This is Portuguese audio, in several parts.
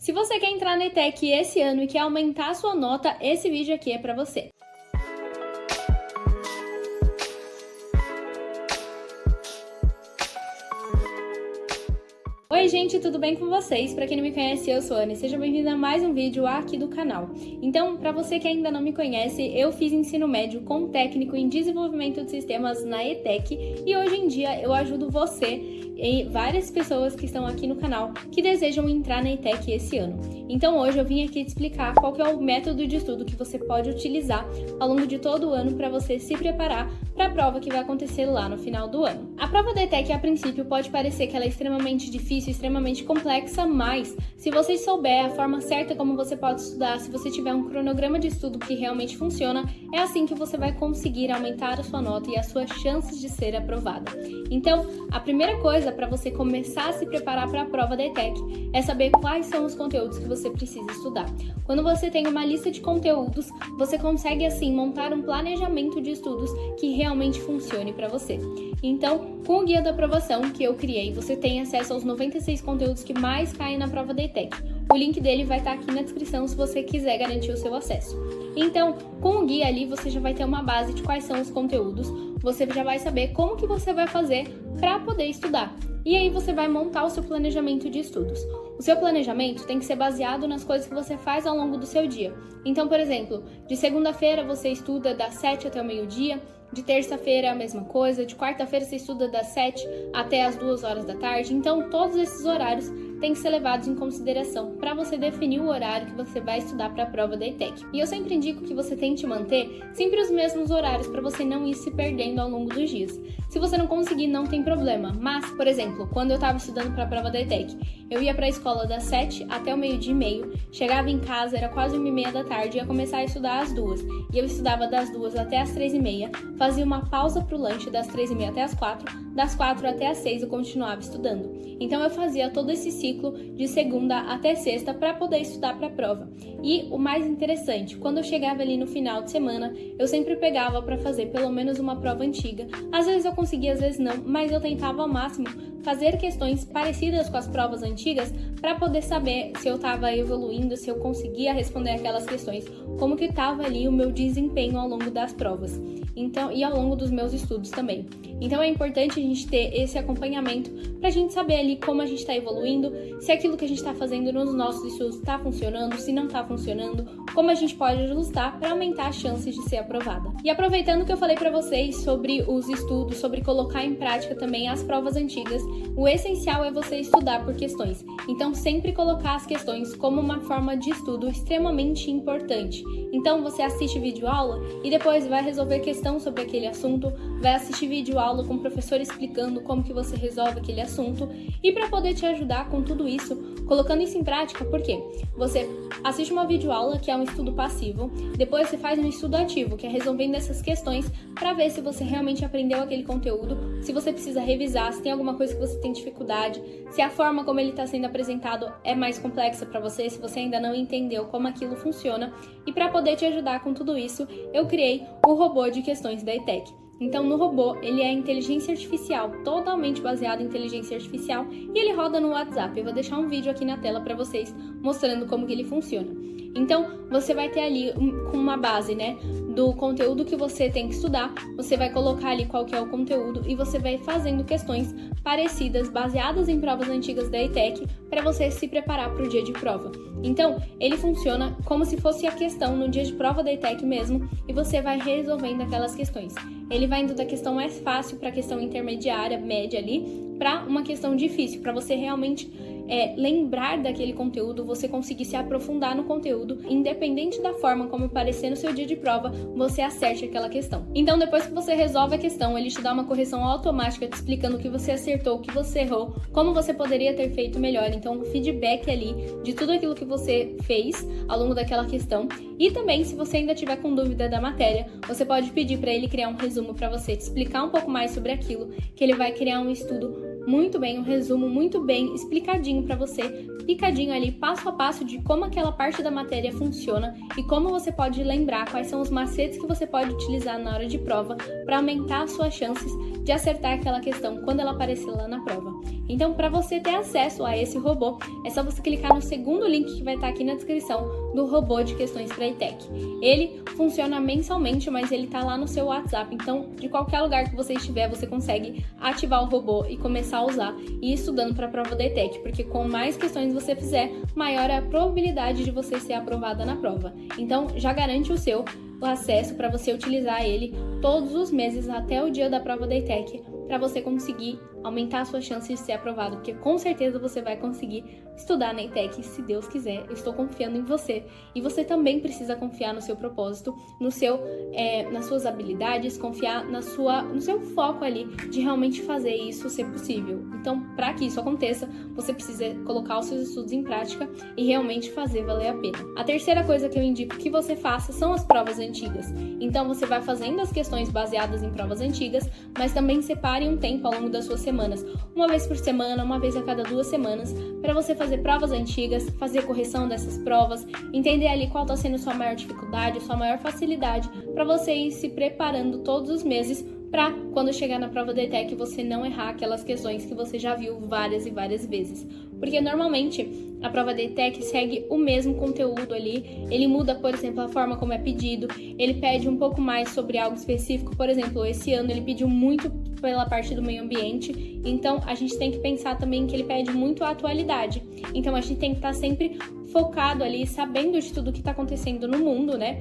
Se você quer entrar na ETEC esse ano e quer aumentar a sua nota, esse vídeo aqui é para você. Oi gente, tudo bem com vocês? Para quem não me conhece, eu sou a Ana e seja bem-vinda a mais um vídeo aqui do canal. Então, para você que ainda não me conhece, eu fiz ensino médio com técnico em desenvolvimento de sistemas na ETEC e hoje em dia eu ajudo você e várias pessoas que estão aqui no canal que desejam entrar na ETEC esse ano. Então hoje eu vim aqui te explicar qual que é o método de estudo que você pode utilizar ao longo de todo o ano para você se preparar para a prova que vai acontecer lá no final do ano. A prova da ETEC, a princípio, pode parecer que ela é extremamente difícil, extremamente complexa, mas se você souber a forma certa como você pode estudar, se você tiver um cronograma de estudo que realmente funciona, é assim que você vai conseguir aumentar a sua nota e as suas chances de ser aprovada. Então, a primeira coisa para você começar a se preparar para a prova da ETEC é saber quais são os conteúdos que você precisa estudar. Quando você tem uma lista de conteúdos, você consegue assim montar um planejamento de estudos que realmente funcione para você. Então, com o guia da aprovação que eu criei, você tem acesso aos 96 conteúdos que mais caem na prova da ETEC. O link dele vai estar aqui na descrição se você quiser garantir o seu acesso. Então, com o guia ali, você já vai ter uma base de quais são os conteúdos, você já vai saber como que você vai fazer para poder estudar. E aí você vai montar o seu planejamento de estudos. O seu planejamento tem que ser baseado nas coisas que você faz ao longo do seu dia. Então, por exemplo, de segunda-feira você estuda das 7 até o meio-dia, de terça-feira a mesma coisa, de quarta-feira você estuda das 7 até as 2 horas da tarde. Então, todos esses horários têm que ser levados em consideração para você definir o horário que você vai estudar para a prova da ETEC. E eu sempre indico que você tente manter sempre os mesmos horários para você não ir se perdendo ao longo dos dias. Se você não conseguir, não tem problema. Mas, por exemplo, quando eu estava estudando para a prova da ETEC, eu ia para a escola das 7 até o meio-dia e meio, chegava em casa, era quase 1h30 da tarde, ia começar a estudar às 2. E eu estudava das 2 até as 3h30, fazia uma pausa para o lanche das 3h30 até as 4, das 4 até as 6 eu continuava estudando. Então eu fazia todo esse ciclo de segunda até sexta para poder estudar para a prova. E o mais interessante, quando eu chegava ali no final de semana, eu sempre pegava para fazer pelo menos uma prova antiga. Às vezes eu conseguia, às vezes não, mas eu tentava ao máximo fazer questões parecidas com as provas antigas para poder saber se eu estava evoluindo, se eu conseguia responder aquelas questões, como que estava ali o meu desempenho ao longo das provas. Então, e ao longo dos meus estudos também. Então é importante a gente ter esse acompanhamento para a gente saber ali como a gente está evoluindo, se aquilo que a gente está fazendo nos nossos estudos está funcionando, se não está funcionando, como a gente pode ajustar para aumentar as chances de ser aprovada. E aproveitando que eu falei para vocês sobre os estudos, sobre colocar em prática também as provas antigas, o essencial é você estudar por questões. Então sempre colocar as questões como uma forma de estudo extremamente importante. Então você assiste vídeo aula e depois vai resolver questão sobre aquele assunto, vai assistir vídeo aula com o professor explicando como que você resolve aquele assunto. E para poder te ajudar com tudo isso, colocando isso em prática, por quê? Você assiste uma videoaula, que é um estudo passivo, depois você faz um estudo ativo, que é resolvendo essas questões para ver se você realmente aprendeu aquele conteúdo, se você precisa revisar, se tem alguma coisa que você tem dificuldade, se a forma como ele está sendo apresentado é mais complexa para você, se você ainda não entendeu como aquilo funciona. E para poder te ajudar com tudo isso, eu criei o robô de questões da ETEC. Então, no robô, ele é inteligência artificial, totalmente baseado em inteligência artificial, e ele roda no WhatsApp. Eu vou deixar um vídeo aqui na tela para vocês mostrando como que ele funciona. Então, você vai ter ali com uma base, né, do conteúdo que você tem que estudar, você vai colocar ali qual que é o conteúdo e você vai fazendo questões parecidas, baseadas em provas antigas da ETEC, para você se preparar para o dia de prova. Então, ele funciona como se fosse a questão no dia de prova da ETEC mesmo, e você vai resolvendo aquelas questões. Ele vai indo da questão mais fácil para a questão intermediária, média ali, para uma questão difícil, para você realmente lembrar daquele conteúdo, você conseguir se aprofundar no conteúdo, independente da forma como aparecer no seu dia de prova, você acerte aquela questão. Então, depois que você resolve a questão, ele te dá uma correção automática te explicando o que você acertou, o que você errou, como você poderia ter feito melhor. Então, um feedback ali de tudo aquilo que você fez ao longo daquela questão. E também, se você ainda tiver com dúvida da matéria, você pode pedir para ele criar um resumo para você, te explicar um pouco mais sobre aquilo, que ele vai criar um estudo muito bem, um resumo muito bem explicadinho para você, picadinho ali, passo a passo de como aquela parte da matéria funciona e como você pode lembrar quais são os macetes que você pode utilizar na hora de prova para aumentar as suas chances de acertar aquela questão quando ela aparecer lá na prova. Então, para você ter acesso a esse robô, é só você clicar no segundo link que vai estar aqui na descrição do robô de questões para ETEC. Ele funciona mensalmente, mas ele tá lá no seu WhatsApp, então de qualquer lugar que você estiver, você consegue ativar o robô e começar a usar e ir estudando para a prova da ETEC, porque com mais questões você fizer, maior é a probabilidade de você ser aprovada na prova. Então, já garante o acesso para você utilizar ele todos os meses até o dia da prova da ETEC, para você conseguir aumentar a sua chance de ser aprovado, porque com certeza você vai conseguir estudar na ETEC, se Deus quiser. Eu estou confiando em você. E você também precisa confiar no seu propósito, nas suas habilidades, confiar no seu foco ali de realmente fazer isso ser possível. Então, para que isso aconteça, você precisa colocar os seus estudos em prática e realmente fazer valer a pena. A terceira coisa que eu indico que você faça são as provas antigas. Então, você vai fazendo as questões baseadas em provas antigas, mas também separe um tempo ao longo das suas semanas, uma vez por semana, uma vez a cada 2 semanas, para você fazer provas antigas, fazer correção dessas provas, entender ali qual está sendo sua maior dificuldade, sua maior facilidade, para você ir se preparando todos os meses para quando chegar na prova da ETEC você não errar aquelas questões que você já viu várias e várias vezes. Porque normalmente a prova da ETEC segue o mesmo conteúdo ali, ele muda, por exemplo, a forma como é pedido, ele pede um pouco mais sobre algo específico. Por exemplo, esse ano ele pediu muito pela parte do meio ambiente, então a gente tem que pensar também que ele pede muito a atualidade. Então a gente tem que estar sempre focado ali, sabendo de tudo que está acontecendo no mundo, né?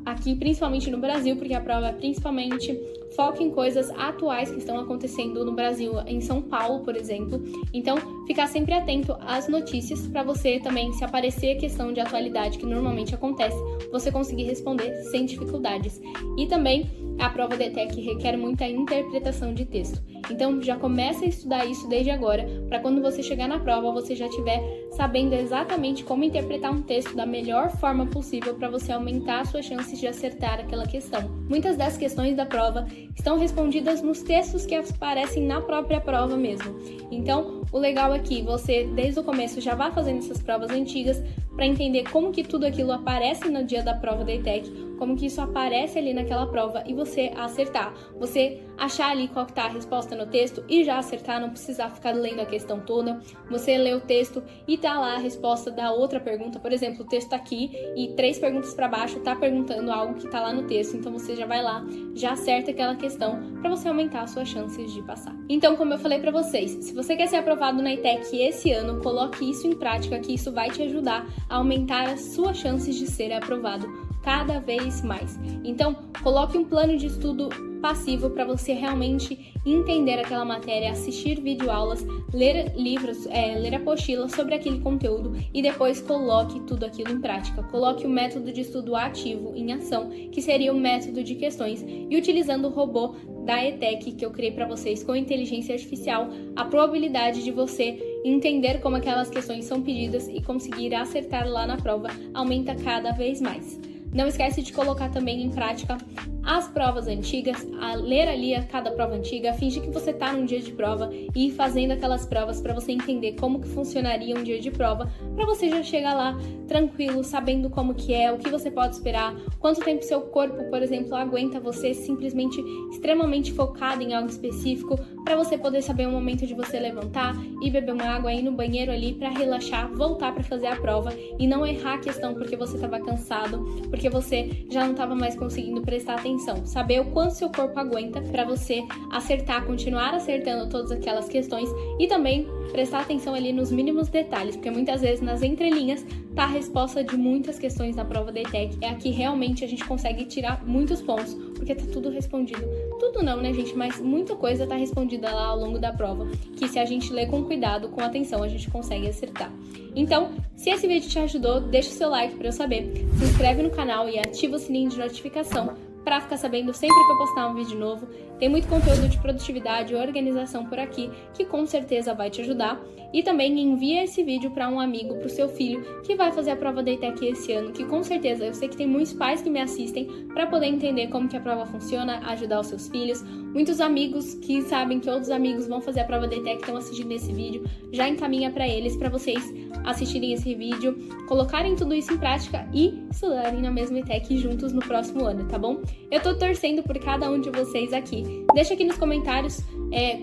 Aqui principalmente no Brasil, porque a prova principalmente foca em coisas atuais que estão acontecendo no Brasil, em São Paulo, por exemplo. Então, ficar sempre atento às notícias para você também, se aparecer questão de atualidade que normalmente acontece, você conseguir responder sem dificuldades. E também a prova da ETEC requer muita interpretação de texto. Então, já começa a estudar isso desde agora, para quando você chegar na prova, você já estiver sabendo exatamente como interpretar um texto da melhor forma possível para você aumentar as suas chances de acertar aquela questão. Muitas das questões da prova estão respondidas nos textos que aparecem na própria prova mesmo. Então, o legal é que você, desde o começo, já vá fazendo essas provas antigas para entender como que tudo aquilo aparece no dia da prova da ETEC, como que isso aparece ali naquela prova e você acertar. Você achar ali qual que tá a resposta no texto e já acertar, não precisar ficar lendo a questão toda. Você lê o texto e tá lá a resposta da outra pergunta. Por exemplo, o texto tá aqui e 3 perguntas para baixo tá perguntando algo que tá lá no texto. Então você já vai lá, já acerta aquela questão para você aumentar as suas chances de passar. Então, como eu falei para vocês, se você quer ser aprovado na ETEC esse ano, coloque isso em prática, que isso vai te ajudar a aumentar as suas chances de ser aprovado cada vez mais. Então, coloque um plano de estudo passivo para você realmente entender aquela matéria, assistir videoaulas, ler livros, ler apostilas sobre aquele conteúdo e depois coloque tudo aquilo em prática. Coloque o método de estudo ativo em ação, que seria o método de questões, e utilizando o robô da ETEC que eu criei para vocês com inteligência artificial, a probabilidade de você entender como aquelas questões são pedidas e conseguir acertar lá na prova aumenta cada vez mais. Não esquece de colocar também em prática as provas antigas, a ler ali a cada prova antiga, fingir que você está num dia de prova e ir fazendo aquelas provas para você entender como que funcionaria um dia de prova, para você já chegar lá tranquilo, sabendo como que é, o que você pode esperar, quanto tempo seu corpo, por exemplo, aguenta você simplesmente extremamente focado em algo específico, para você poder saber o momento de você levantar e beber uma água, ir no banheiro ali para relaxar, voltar para fazer a prova e não errar a questão porque você estava cansado, porque você já não estava mais conseguindo prestar atenção. Saber o quanto seu corpo aguenta para você acertar, continuar acertando todas aquelas questões e também prestar atenção ali nos mínimos detalhes, porque muitas vezes nas entrelinhas tá a resposta de muitas questões na prova da ETEC. É aqui realmente a gente consegue tirar muitos pontos, porque tá tudo respondido. Tudo não, né, gente? Mas muita coisa tá respondida lá ao longo da prova, que se a gente ler com cuidado, com atenção, a gente consegue acertar. Então, se esse vídeo te ajudou, deixa o seu like para eu saber, se inscreve no canal e ativa o sininho de notificação para ficar sabendo sempre que eu postar um vídeo novo. Tem muito conteúdo de produtividade e organização por aqui, que com certeza vai te ajudar. E também envia esse vídeo para um amigo, para o seu filho, que vai fazer a prova da ETEC esse ano, que com certeza eu sei que tem muitos pais que me assistem para poder entender como que a prova funciona, ajudar os seus filhos. Muitos amigos que sabem que outros amigos vão fazer a prova da ETEC estão assistindo esse vídeo, já encaminha para eles, para vocês assistirem esse vídeo, colocarem tudo isso em prática e estudarem na mesma ETEC juntos no próximo ano, tá bom? Eu tô torcendo por cada um de vocês aqui. Deixa aqui nos comentários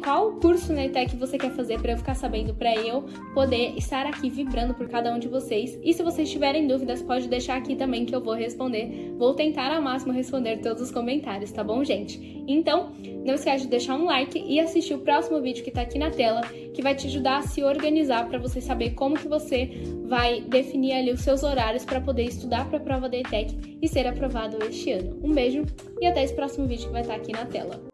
qual curso na ETEC você quer fazer para eu ficar sabendo, para eu poder estar aqui vibrando por cada um de vocês. E se vocês tiverem dúvidas, pode deixar aqui também que eu vou responder. Vou tentar ao máximo responder todos os comentários, tá bom, gente? Então, não esquece de deixar um like e assistir o próximo vídeo que tá aqui na tela, que vai te ajudar a se organizar para você saber como que você vai definir ali os seus horários para poder estudar para a prova da ETEC e ser aprovado este ano. Um beijo e até esse próximo vídeo que vai estar aqui na tela.